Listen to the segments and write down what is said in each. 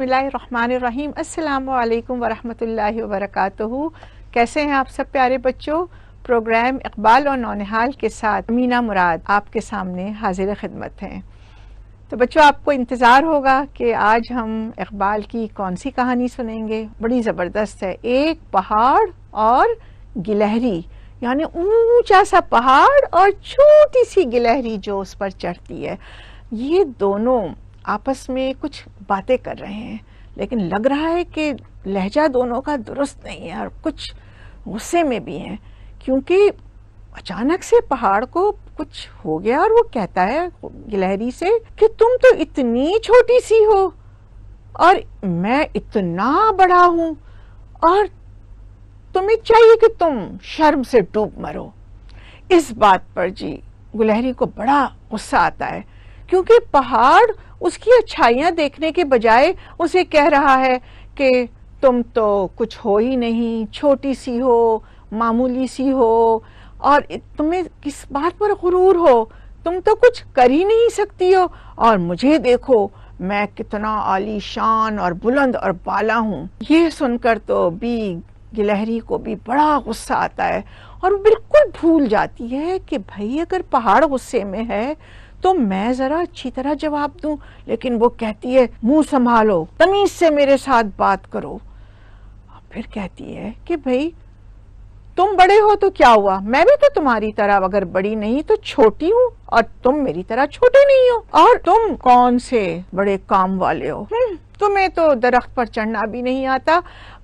बिस्मिल्लाहिर्रहमानिर्रहीम। अस्सलाम वालेकुम वरहमतुल्लाहि वबरकातुहू। कैसे हैं आप सब प्यारे बच्चों? प्रोग्राम इकबाल और नौनिहाल के साथ अमीना मुराद आपके सामने हाजिर खिदमत हैं। तो बच्चों, आपको इंतज़ार होगा कि आज हम इकबाल की कौन सी कहानी सुनेंगे। बड़ी ज़बरदस्त है। एक पहाड़ और गिलहरी, यानी ऊंचा सा पहाड़ और छोटी सी गिलहरी जो उस पर चढ़ती है। ये दोनों आपस में कुछ बातें कर रहे हैं, लेकिन लग रहा है कि लहजा दोनों का दुरुस्त नहीं है और कुछ गुस्से में भी हैं, क्योंकि अचानक से पहाड़ को कुछ हो गया और वो कहता है गिलहरी से कि तुम तो इतनी छोटी सी हो और मैं इतना बड़ा हूं और तुम्हें चाहिए कि तुम शर्म से डूब मरो। इस बात पर जी गिलहरी को बड़ा गुस्सा आता है, क्योंकि पहाड़ उसकी अच्छाइयाँ देखने के बजाय उसे कह रहा है कि तुम तो कुछ हो ही नहीं, छोटी सी हो, मामूली सी हो और तुम्हें किस बात पर गुरूर हो, तुम तो कुछ कर ही नहीं सकती हो और मुझे देखो मैं कितना आलीशान और बुलंद और बाला हूँ। ये सुनकर तो भी गिलहरी को भी बड़ा गुस्सा आता है और बिल्कुल भूल जाती है कि भाई अगर पहाड़ गुस्से में है तो मैं जरा अच्छी तरह जवाब दूं, लेकिन वो कहती है मुंह संभालो, तमीज से मेरे साथ बात करो। फिर कहती है कि भाई तुम बड़े हो तो क्या हुआ, मैं भी तो तुम्हारी तरह अगर बड़ी नहीं तो छोटी हूँ और तुम मेरी तरह छोटे नहीं हो, और तुम कौन से बड़े काम वाले हो, तुम्हें तो दरख्त पर चढ़ना भी नहीं आता।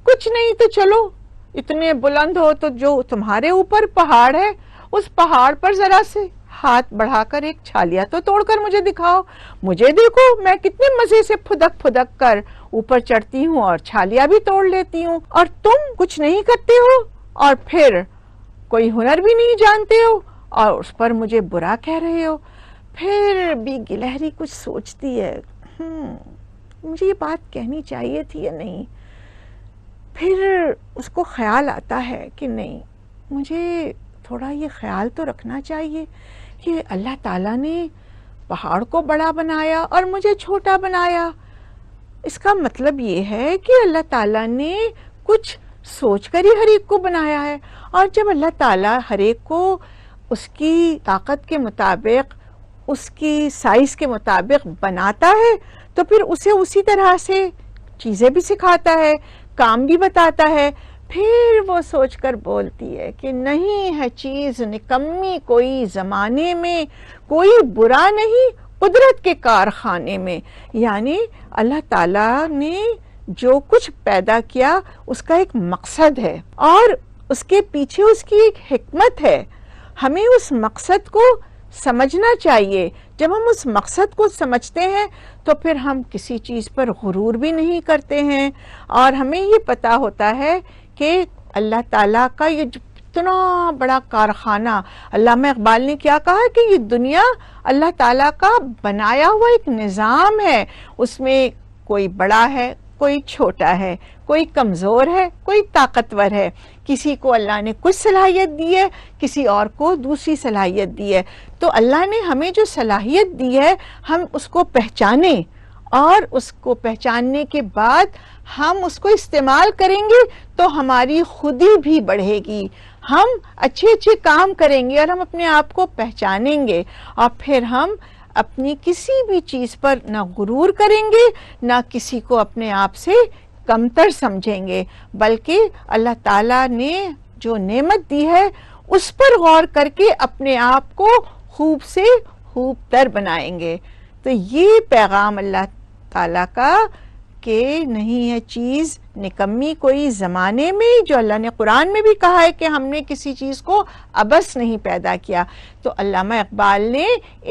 कुछ नहीं तो चलो, इतने बुलंद हो तो जो तुम्हारे ऊपर पहाड़ है उस पहाड़ पर जरा से हाथ बढ़ाकर एक छालिया तो तोड़कर मुझे दिखाओ। मुझे देखो मैं कितने मजे से फुदक फुदक कर ऊपर चढ़ती हूँ और छालिया भी तोड़ लेती हूँ, और तुम कुछ नहीं करते हो और फिर कोई हुनर भी नहीं जानते हो और उस पर मुझे बुरा कह रहे हो। फिर भी गिलहरी कुछ सोचती है, मुझे ये बात कहनी चाहिए थी या नहीं। फिर उसको ख्याल आता है कि नहीं, मुझे थोड़ा ये ख्याल तो रखना चाहिए कि अल्लाह ताला ने पहाड़ को बड़ा बनाया और मुझे छोटा बनाया। इसका मतलब ये है कि अल्लाह ताला ने कुछ सोचकर ही हर एक को बनाया है, और जब अल्लाह ताला हर एक को उसकी ताकत के मुताबिक, उसकी साइज के मुताबिक बनाता है तो फिर उसे उसी तरह से चीज़ें भी सिखाता है, काम भी बताता है। फिर वो सोचकर बोलती है कि नहीं है चीज निकम्मी कोई जमाने में, कोई बुरा नहीं कुदरत के कारखाने में। यानी अल्लाह ताला ने जो कुछ पैदा किया उसका एक मकसद है और उसके पीछे उसकी एक हिकमत है। हमें उस मकसद को समझना चाहिए। जब हम उस मकसद को समझते हैं तो फिर हम किसी चीज़ पर गुरूर भी नहीं करते हैं, और हमें ये पता होता है कि अल्लाह ताला का ये इतना बड़ा कारखाना, अल्लामा इकबाल ने क्या कहा कि ये दुनिया अल्लाह ताला का बनाया हुआ एक निज़ाम है। उसमें कोई बड़ा है, कोई छोटा है, कोई कमज़ोर है, कोई ताकतवर है। किसी को अल्लाह ने कुछ सलाहियत दी है, किसी और को दूसरी सलाहियत दी है। तो अल्लाह ने हमें जो सलाहियत दी है हम उसको पहचाने, और उसको पहचानने के बाद हम उसको इस्तेमाल करेंगे तो हमारी खुदी भी बढ़ेगी। हम अच्छे अच्छे काम करेंगे और हम अपने आप को पहचानेंगे, और फिर हम अपनी किसी भी चीज़ पर ना गुरूर करेंगे, ना किसी को अपने आप से कमतर समझेंगे, बल्कि अल्लाह ताला ने जो नेमत दी है उस पर गौर करके अपने आप को खूब से खूब तर बनाएंगे। तो ये पैगाम अल्लाह ताला का कि नहीं है चीज़ निकम्मी कोई ज़माने में, जो अल्लाह ने कुरान में भी कहा है कि हमने किसी चीज़ को अबस नहीं पैदा किया। तो अल्लामा इकबाल ने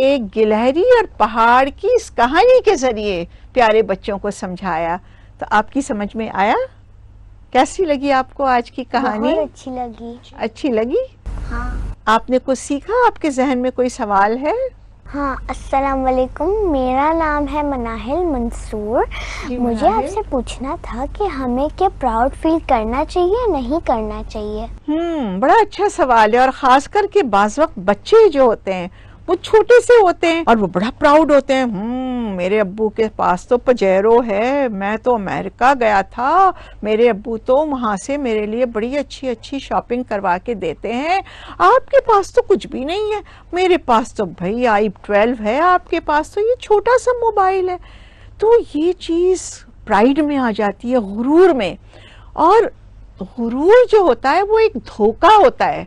एक गिलहरी और पहाड़ की इस कहानी के ज़रिए प्यारे बच्चों को समझाया। तो आपकी समझ में आया? कैसी लगी आपको आज की कहानी? बहुत अच्छी लगी। अच्छी लगी? हाँ। आपने कुछ सीखा? आपके जहन में कोई सवाल है? हाँ, अस्सलाम वालेकुम, मेरा नाम है मनाहिल मंसूर। मुझे आपसे पूछना था कि हमें क्या प्राउड फील करना चाहिए या नहीं करना चाहिए? बड़ा अच्छा सवाल है, और खास करके बाज़ वक्त बच्चे जो होते हैं وہ چھوٹے سے ہوتے ہیں اور وہ بڑا پراؤڈ ہوتے ہیں، میرے ابو کے پاس تو پجیرو ہے، میں تو امریکہ گیا تھا، میرے ابو تو وہاں سے میرے لیے بڑی اچھی اچھی شاپنگ کروا کے دیتے ہیں، آپ کے پاس تو کچھ بھی نہیں ہے، میرے پاس تو بھائی i12 ہے، آپ کے پاس تو یہ چھوٹا سا موبائل ہے۔ تو یہ چیز پرائیڈ میں آ جاتی ہے، غرور میں، اور غرور جو ہوتا ہے وہ ایک دھوکہ ہوتا ہے۔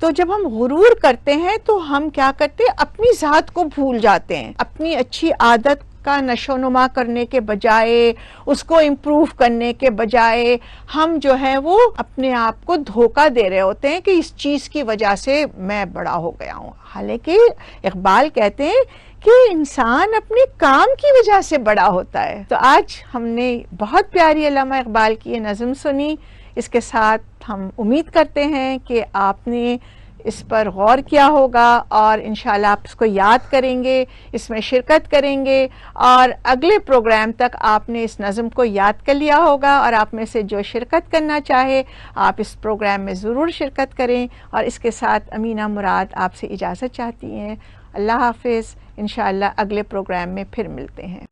تو جب ہم غرور کرتے ہیں تو ہم کیا کرتے ہیں، اپنی ذات کو بھول جاتے ہیں، اپنی اچھی عادت کا نشو و نما کرنے کے بجائے، اس کو امپروو کرنے کے بجائے، ہم جو ہے وہ اپنے آپ کو دھوکہ دے رہے ہوتے ہیں کہ اس چیز کی وجہ سے میں بڑا ہو گیا ہوں۔ حالانکہ اقبال کہتے ہیں کہ انسان اپنے کام کی وجہ سے بڑا ہوتا ہے۔ تو آج ہم نے بہت پیاری علامہ اقبال کی یہ نظم سنی، اس کے ساتھ ہم امید کرتے ہیں کہ آپ نے اس پر غور کیا ہوگا اور انشاءاللہ آپ اس کو یاد کریں گے، اس میں شرکت کریں گے، اور اگلے پروگرام تک آپ نے اس نظم کو یاد کر لیا ہوگا، اور آپ میں سے جو شرکت کرنا چاہے آپ اس پروگرام میں ضرور شرکت کریں۔ اور اس کے ساتھ امینہ مراد آپ سے اجازت چاہتی ہیں۔ اللہ حافظ، انشاءاللہ اگلے پروگرام میں پھر ملتے ہیں۔